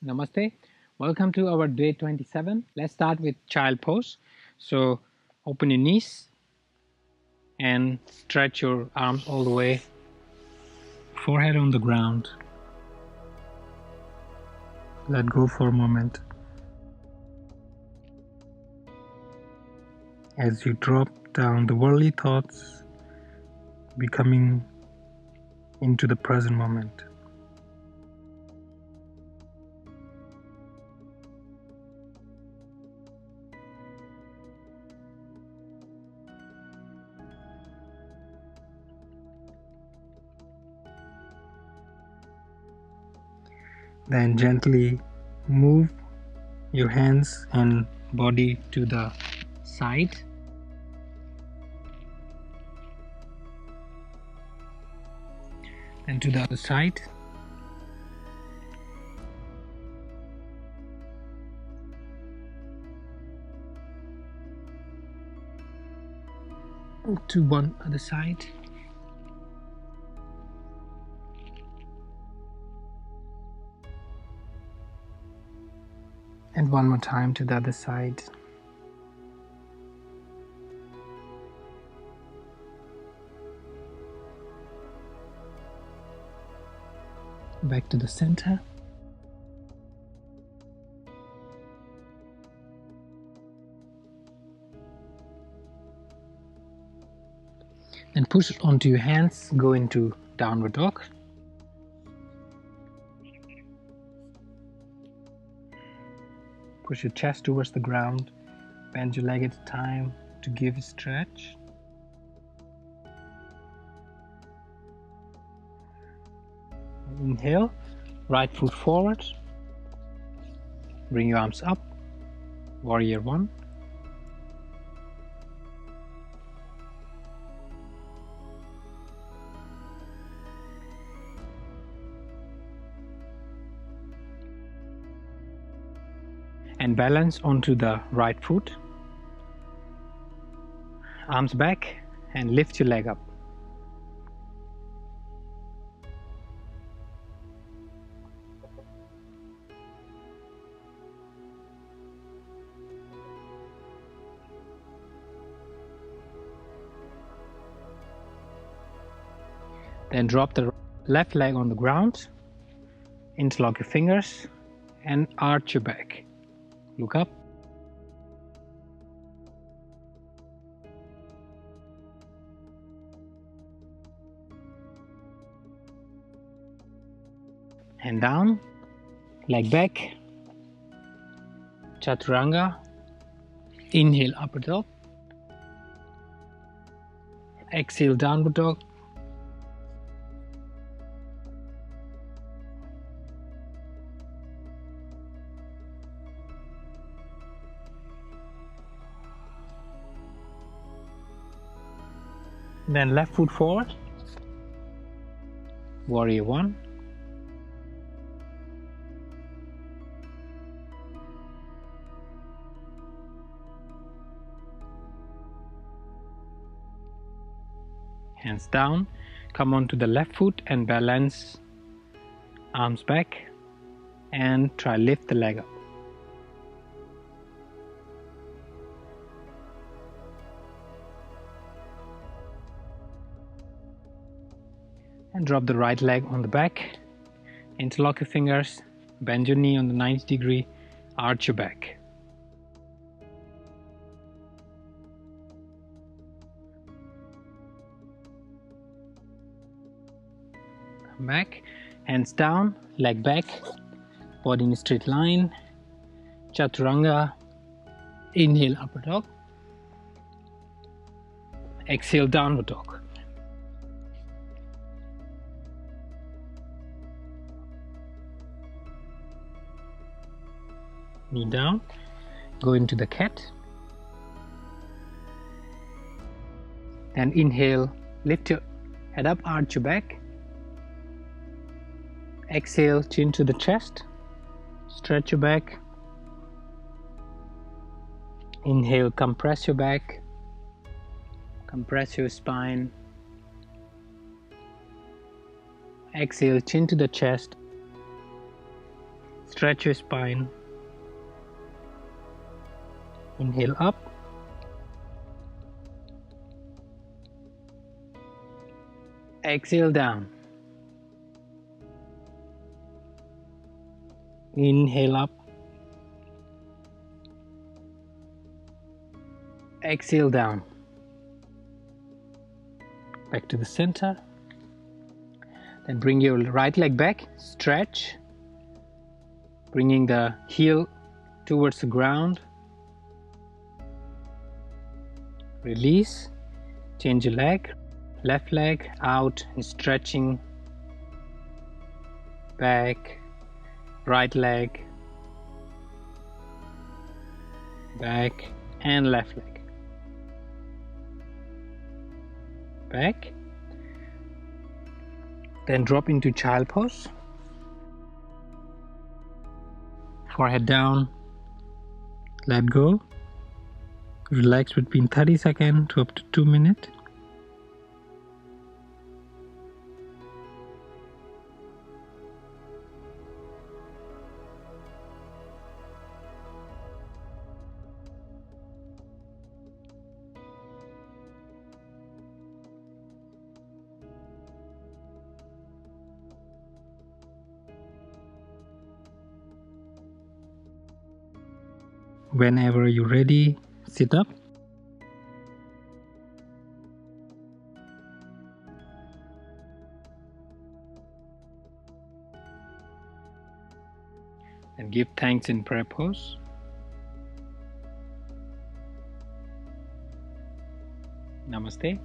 Namaste. Welcome to our day 27. Let's start with child pose. So open your knees and stretch your arms all the way. Forehead on the ground. Let go for a moment. As you drop down the worldly thoughts, becoming into the present moment. Then gently move your hands and body to the side. And to the other side. To one other side. And one more time to the other side. Back to the center. Then push it onto your hands, go into downward dog. Push your chest towards the ground, bend your leg at a time to give a stretch. Inhale, right foot forward, bring your arms up, warrior one. And balance onto the right foot, arms back and lift your leg up. Then drop the left leg on the ground, interlock your fingers and arch your back. Look up. And down, leg back, chaturanga, inhale upper dog, exhale downward dog, then left foot forward, warrior one, hands down, come onto the left foot and balance, arms back and try lift the leg up. And drop the right leg on the back, interlock your fingers, bend your knee on the 90 degree, arch your back. Come back, hands down, leg back, body in a straight line, chaturanga, inhale upper dog, exhale downward dog. Knee down, go into the cat, and inhale, lift your head up, arch your back, exhale, chin to the chest, stretch your back, inhale, compress your back, compress your spine, exhale, chin to the chest, Stretch your spine. Inhale up. Exhale down. Inhale up. Exhale down. Back to the center. Then bring your right leg back. Stretch. Bringing the heel towards the ground. Release. Change your leg. Left leg out and stretching. Back. Right leg. Back and left leg. Back. Then drop into child pose. Forehead down. Let go. Relax between 30 seconds to up to 2 minutes. Whenever you're ready, sit up. And give thanks in prayer pose. Namaste.